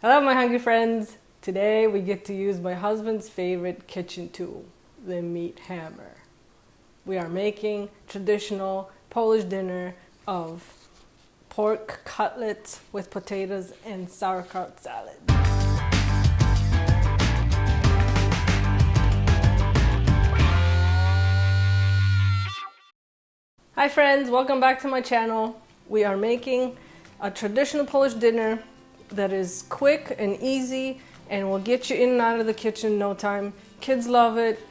Hello my hungry friends! Today we get to use my husband's favorite kitchen tool, the meat hammer. We are making traditional Polish dinner of pork cutlets with potatoes and sauerkraut salad. Hi friends, welcome back to my channel. We are making a traditional Polish dinner that is quick and easy and will get you in and out of the kitchen in no time. Kids love it,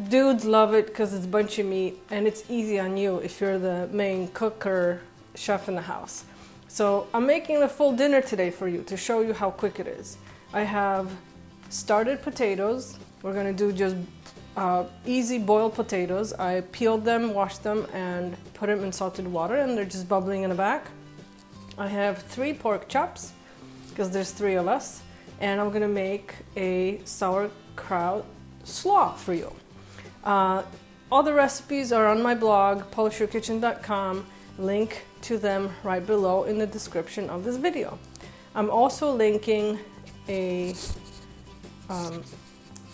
dudes love it because it's a bunch of meat and it's easy on you if you're the main cook or chef in the house. So I'm making a full dinner today for you to show you how quick it is. I have started potatoes. We're gonna do just easy boiled potatoes. I peeled them, washed them, and put them in salted water, and they're just bubbling in the back. I have 3 pork chops, because there's 3 of us, and I'm gonna make a sauerkraut SLAW for you. All the recipes are on my blog, polishyourkitchen.com. Link to them right below in the description of this video. I'm also linking a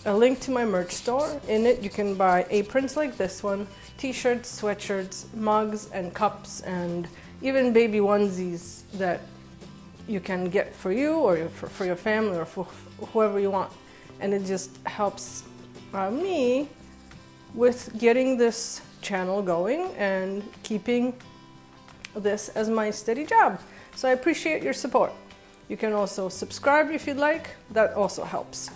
link to my merch store. In it you can buy aprons like this one, t-shirts, sweatshirts, mugs, and cups, and even baby onesies that you can get for you or for your family or for whoever you want. And it just helps me with getting this channel going and keeping this as my steady job. So I appreciate your support. You can also subscribe if you'd like, that also helps.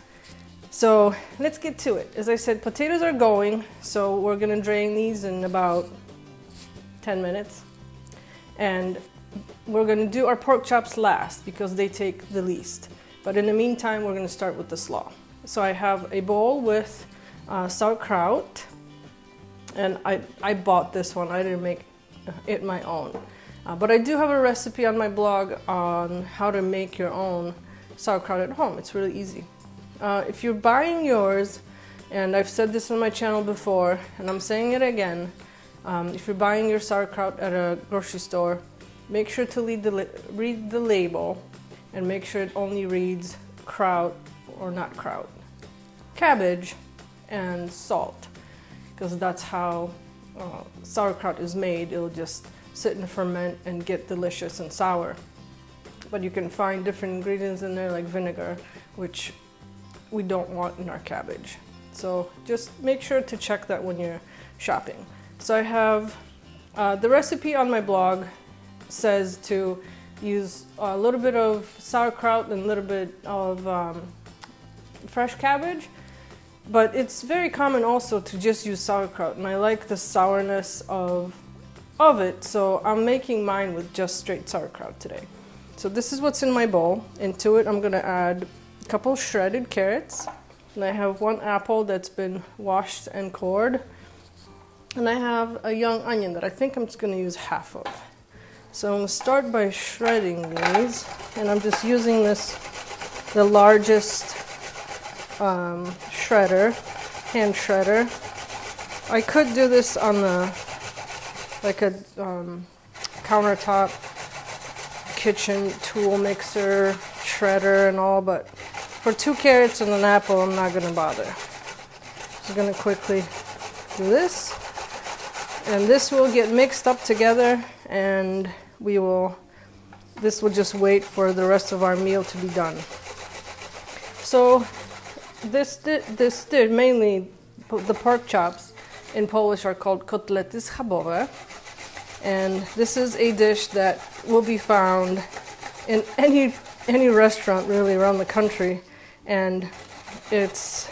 So let's get to it. As I said, potatoes are going, so we're gonna drain these in about 10 minutes. And we're going to do our pork chops last because they take the least. But in the meantime, we're going to start with the slaw. So I have a bowl with sauerkraut, and I bought this one. I didn't make it my own. But I do have a recipe on my blog on how to make your own sauerkraut at home. It's really easy. If you're buying yours, and I've said this on my channel before, and I'm saying it again, if you're buying your sauerkraut at a grocery store, make sure to read the label and make sure it only reads kraut or not kraut, cabbage and salt, because that's how sauerkraut is made. It'll just sit and ferment and get delicious and sour. But you can find different ingredients in there like vinegar, which we don't want in our cabbage. So just make sure to check that when you're shopping. So I have the recipe on my blog says to use a little bit of sauerkraut and a little bit of fresh cabbage, but it's very common also to just use sauerkraut, and I like the sourness of it, so I'm making mine with just straight sauerkraut today. So this is what's in my bowl. Into it I'm going to add a couple shredded carrots, and I have 1 apple that's been washed and cored, and I have a young onion that I think I'm just going to use half of. So I'm going to start by shredding these, and I'm just using the largest shredder, hand shredder. I could do this on like a countertop kitchen tool mixer, shredder and all, but for 2 carrots and an apple I'm not going to bother. Just going to quickly do this, and this will get mixed up together, and this will just wait for the rest of our meal to be done. So this dish, mainly the pork chops in Polish are called kotlety schabowe, and this is a dish that will be found in any restaurant really around the country, and it's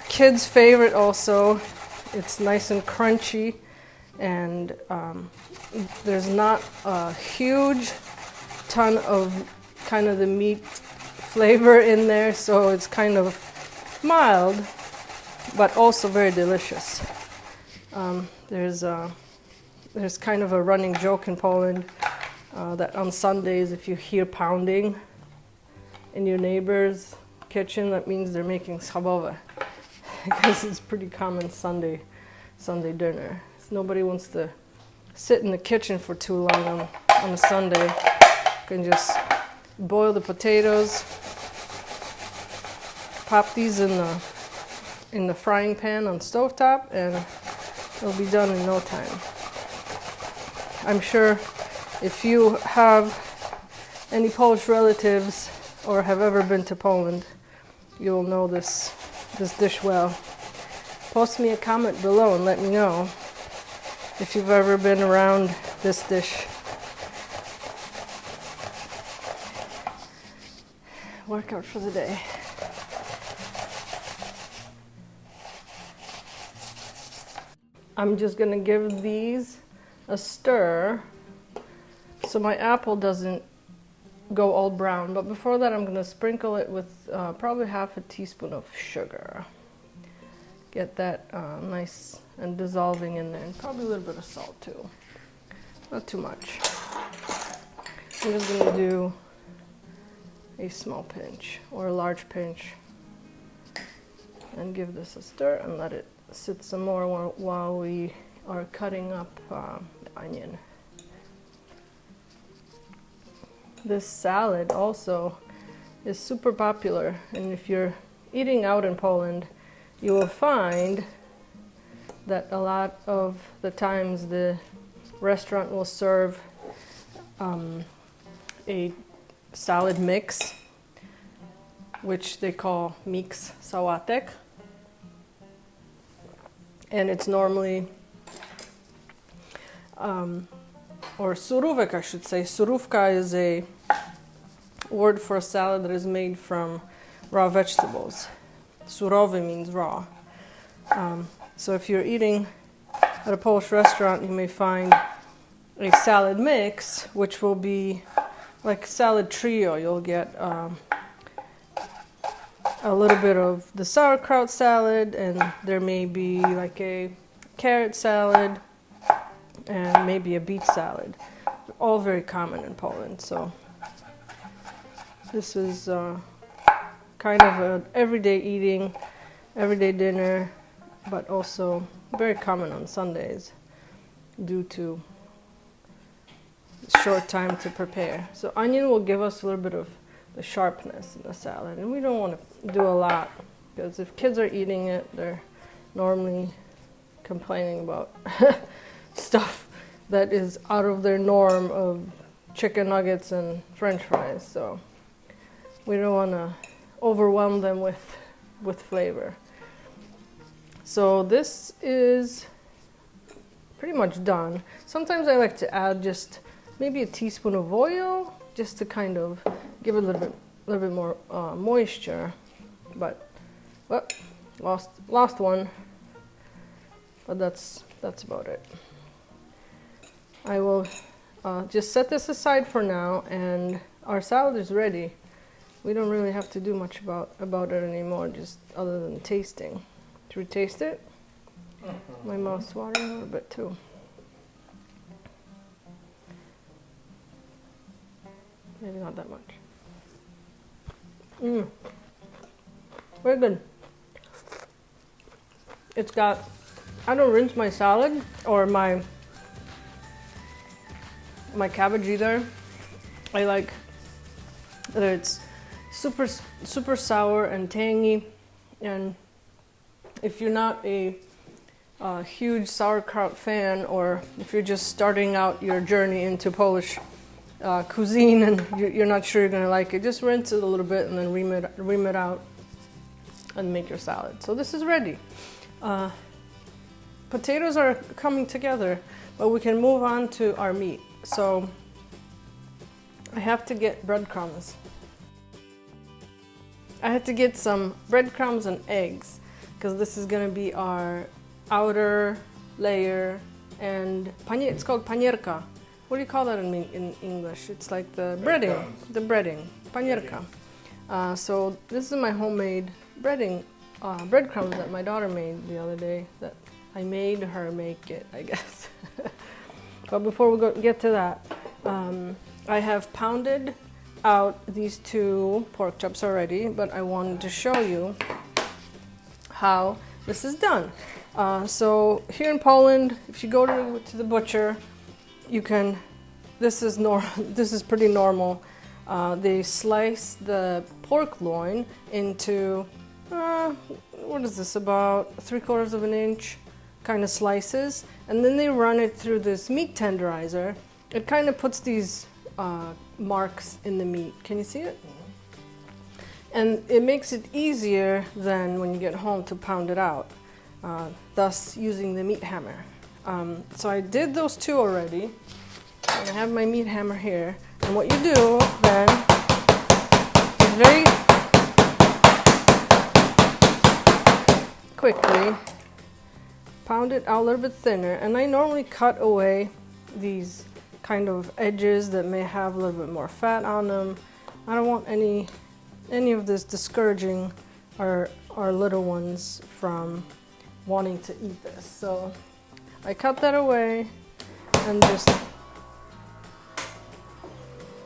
kids' favorite also. It's nice and crunchy, and there's not a huge ton of kind of the meat flavor in there, so it's kind of mild but also very delicious. There's kind of a running joke in Poland that on Sundays if you hear pounding in your neighbor's kitchen, that means they're making schabowe, because it's pretty common Sunday dinner. Nobody wants to sit in the kitchen for too long on a Sunday. You can just boil the potatoes, pop these in the frying pan on stovetop, and it'll be done in no time. I'm sure if you have any Polish relatives or have ever been to Poland, you'll know this dish well. Post me a comment below and let me know if you've ever been around this dish. Workout for the day. I'm just gonna give these a stir so my apple doesn't go all brown, but before that I'm gonna sprinkle it with probably half a teaspoon of sugar. Get that nice and dissolving in there, and probably a little bit of salt too. Not too much. I'm just gonna do a small pinch or a large pinch and give this a stir and let it sit some more while we are cutting up the onion. This salad also is super popular, and if you're eating out in Poland, you will find that a lot of the times the restaurant will serve a salad mix, which they call mix sałatek, and it's normally or surówek, I should say. Surówka is a word for a salad that is made from raw vegetables. Surowy means raw. So if you're eating at a Polish restaurant, you may find a salad mix, which will be like salad trio. You'll get a little bit of the sauerkraut salad, and there may be like a carrot salad and maybe a beet salad. All very common in Poland. So this is kind of an everyday eating, everyday dinner, but also very common on Sundays due to short time to prepare. So onion will give us a little bit of the sharpness in the salad, and we don't want to do a lot, because if kids are eating it, they're normally complaining about stuff that is out of their norm of chicken nuggets and French fries. So we don't want to overwhelm them with flavor. So this is pretty much done. Sometimes I like to add just maybe a teaspoon of oil, just to kind of give it a little bit more moisture. But well, lost one. But that's about it. I will just set this aside for now, and our salad is ready. We don't really have to do much about it anymore, just other than tasting. Should we taste it? My mouth's watering a little bit too. Maybe not that much. Very good. It's got, I don't rinse my salad or my cabbage either. I like that it's super sour and tangy, and if you're not a huge sauerkraut fan, or if you're just starting out your journey into Polish cuisine and you're not sure you're gonna like it, just rinse it a little bit and then ream it out and make your salad. So this is ready. Potatoes are coming together, but we can move on to our meat. So I have to get breadcrumbs. I had to get some breadcrumbs and eggs, because this is going to be our outer layer, and it's called panierka. What do you call that in English? It's like the breading, panierka. So this is my homemade breadcrumbs that my daughter made the other day, that I made her make it, I guess. But before we get to that, I have pounded out these 2 pork chops already, but I wanted to show you how this is done. So here in Poland, if you go to the butcher, you can, this is pretty normal. They slice the pork loin into what is this, about 3/4 of an inch kind of slices, and then they run it through this meat tenderizer. It kind of puts these marks in the meat. Can you see it? And it makes it easier than when you get home to pound it out, thus using the meat hammer. So I did those two already, and I have my meat hammer here. And what you do then is very quickly pound it out a little bit thinner, and I normally cut away these kind of edges that may have a little bit more fat on them. I don't want any of this discouraging our little ones from wanting to eat this. So I cut that away, and just,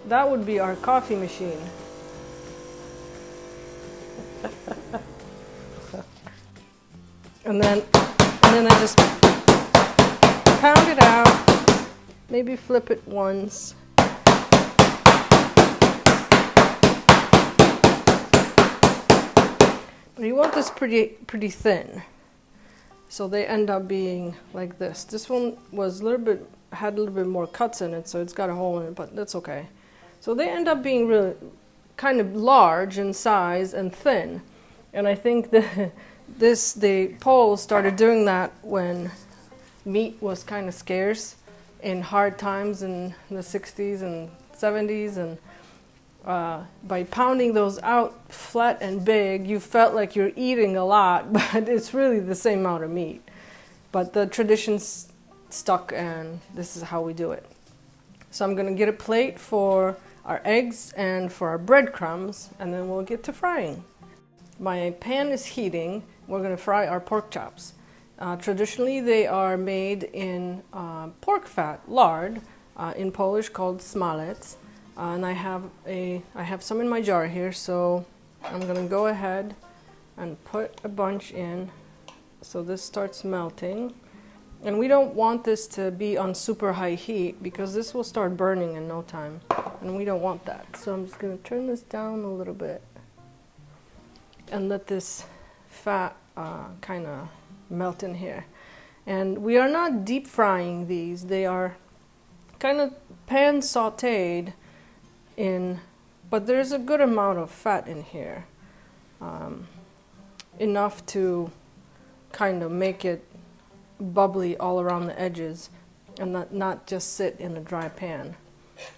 that would be our coffee machine. and then I just pound it out, maybe flip it once. But you want this pretty thin, so they end up being like this. This one was had a little bit more cuts in it, so it's got a hole in it, but that's okay. So they end up being really kind of large in size and thin. And I think that the Poles started doing that when meat was kind of scarce in hard times in the 60s and 70s, and by pounding those out flat and big, you felt like you're eating a lot, but it's really the same amount of meat. But the tradition's stuck, and this is how we do it. So I'm going to get a plate for our eggs and for our breadcrumbs, and then we'll get to frying. My pan is heating. We're going to fry our pork chops. Traditionally, they are made in pork fat, lard, in Polish called smalec. And I have some in my jar here, so I'm going to go ahead and put a bunch in so this starts melting. And we don't want this to be on super high heat, because this will start burning in no time, and we don't want that. So I'm just going to turn this down a little bit and let this fat kind of melt in here. And we are not deep frying these. They are kind of pan sauteed in, but there's a good amount of fat in here, enough to kind of make it bubbly all around the edges and not just sit in a dry pan.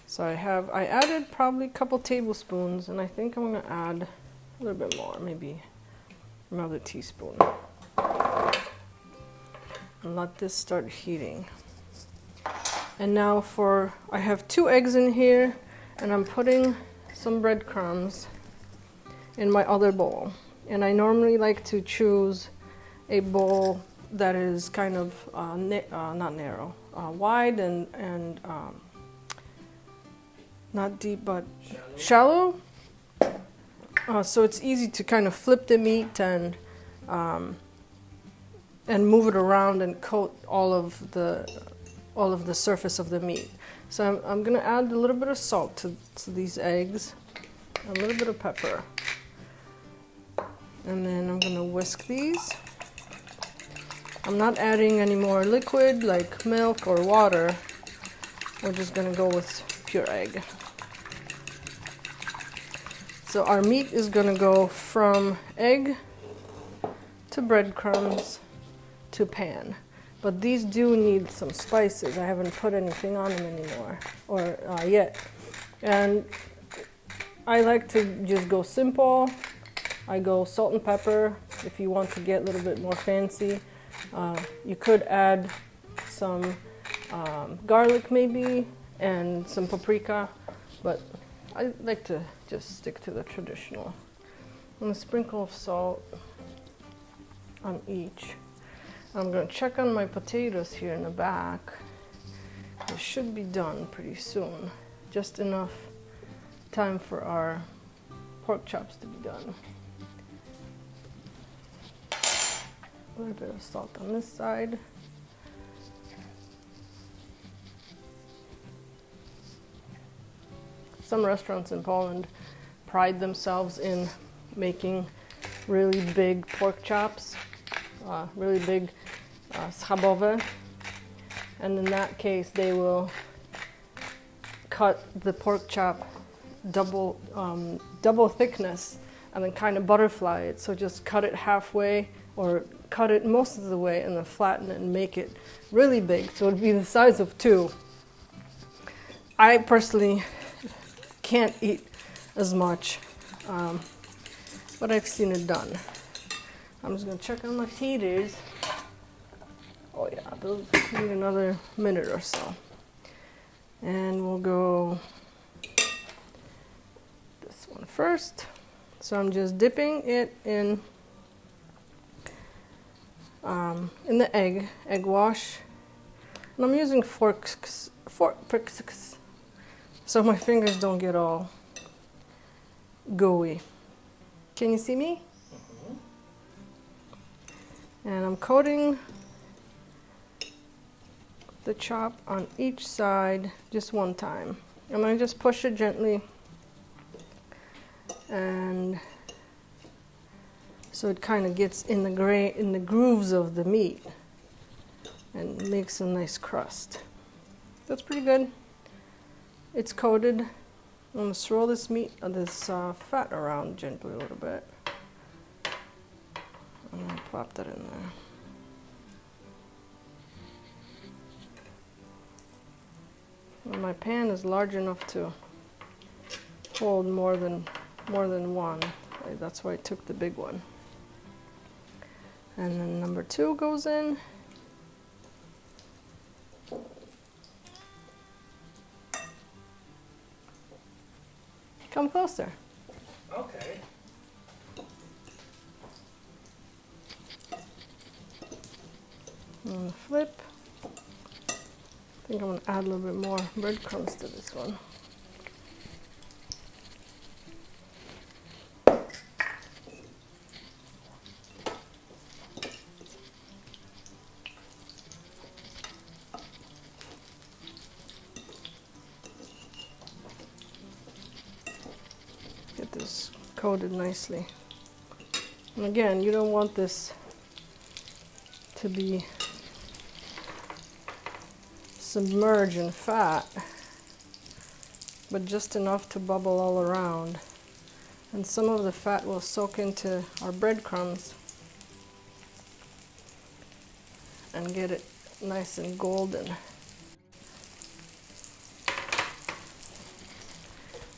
So I added probably a couple tablespoons, and I think I'm going to add a little bit more, maybe another teaspoon, and let this start heating. And now I have 2 eggs in here, and I'm putting some breadcrumbs in my other bowl. And I normally like to choose a bowl that is kind of not narrow, wide and not deep, but shallow. So it's easy to kind of flip the meat and move it around and coat all of the surface of the meat. So I'm going to add a little bit of salt to these eggs, a little bit of pepper, and then I'm going to whisk these. I'm not adding any more liquid like milk or water. We're just going to go with pure egg. So our meat is going to go from egg to breadcrumbs to pan. But these do need some spices. I haven't put anything on them anymore, or yet. And I like to just go simple. I go salt and pepper. If you want to get a little bit more fancy, you could add some garlic maybe, and some paprika, but I like to just stick to the traditional. And a sprinkle of salt on each. I'm going to check on my potatoes here in the back. It should be done pretty soon. Just enough time for our pork chops to be done. A little bit of salt on this side. Some restaurants in Poland pride themselves in making really big pork chops, really big schabowe, and in that case they will cut the pork chop double thickness and then kind of butterfly it. So just cut it halfway or cut it most of the way and then flatten it and make it really big. So it'd be the size of 2. I personally can't eat as much, but I've seen it done. I'm just gonna check on my taters. Oh yeah, those need another minute or so. And we'll go this one first. So I'm just dipping it in the egg wash. And I'm using forks, so my fingers don't get all gooey. Can you see me? And I'm coating the chop on each side just one time. I'm going to just push it gently, and so it kind of gets in the grooves of the meat and makes a nice crust. That's pretty good. It's coated. I'm going to swirl this fat around gently a little bit. I'm going to plop that in there. And my pan is large enough to hold more than one. That's why I took the big one. And then number 2 goes in. Come closer. Okay. And flip. I think I'm going to add a little bit more breadcrumbs to this one. Get this coated nicely. And again, you don't want this to be submerged in fat, but just enough to bubble all around. And some of the fat will soak into our breadcrumbs and get it nice and golden.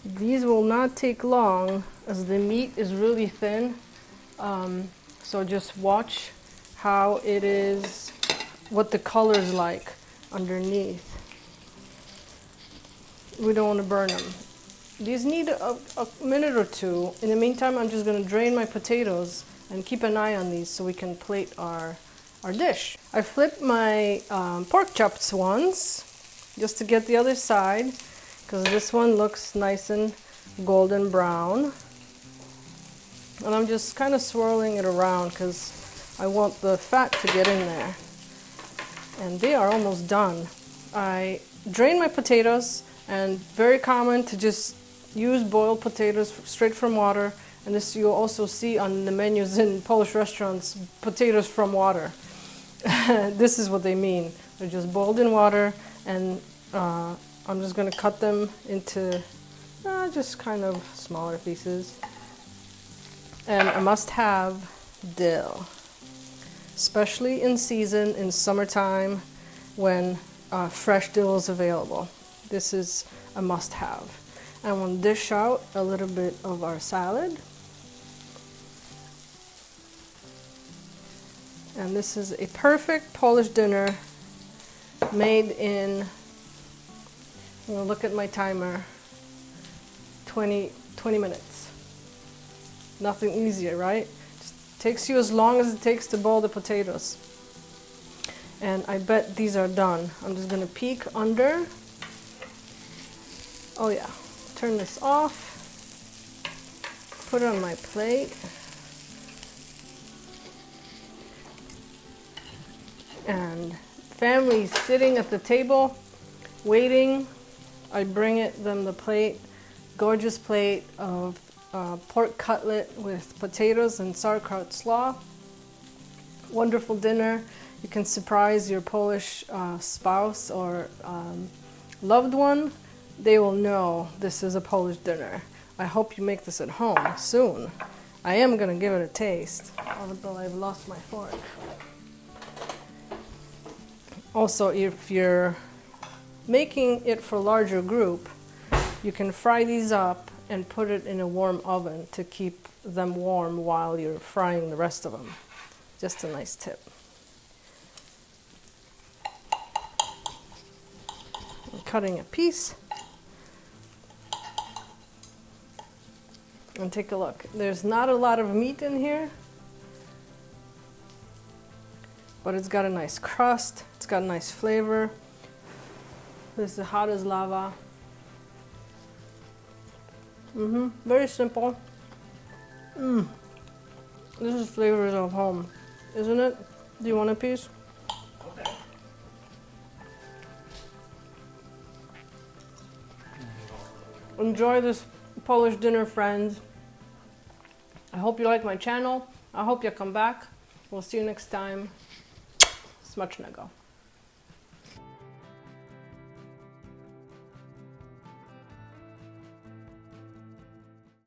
These will not take long as the meat is really thin, so just watch how it is, what the color is like underneath. We don't want to burn them. These need a minute or 2. In the meantime, I'm just going to drain my potatoes and keep an eye on these so we can plate our dish. I flipped my pork chops once just to get the other side, because this one looks nice and golden brown. And I'm just kind of swirling it around because I want the fat to get in there. And they are almost done. I drain my potatoes, and very common to just use boiled potatoes straight from water. And this you'll also see on the menus in Polish restaurants, potatoes from water. This is what they mean. They're just boiled in water, and I'm just going to cut them into just kind of smaller pieces. And a must-have, dill. Especially in season, in summertime, when fresh dill is available. This is a must-have. And we'll dish out a little bit of our salad. And this is a perfect Polish dinner made in, I'm gonna look at my timer, 20 minutes. Nothing easier, right? Takes you as long as it takes to boil the potatoes. And I bet these are done. I'm just gonna peek under. Oh yeah, turn this off. Put it on my plate. And family sitting at the table, waiting. I bring them the plate, gorgeous plate of pork cutlet with potatoes and sauerkraut slaw. Wonderful dinner. You can surprise your Polish spouse or loved one. They will know this is a Polish dinner. I hope you make this at home soon. I am gonna give it a taste, although I've lost my fork. Also, if you're making it for a larger group, you can fry these up and put it in a warm oven to keep them warm while you're frying the rest of them. Just a nice tip. I'm cutting a piece. And take a look. There's not a lot of meat in here, but it's got a nice crust. It's got a nice flavor. This is hot as lava. Very simple. This is flavors of home, isn't it? Do you want a piece? Okay. Enjoy this Polish dinner, friends. I hope you like my channel. I hope you come back. We'll see you next time. Smacznego.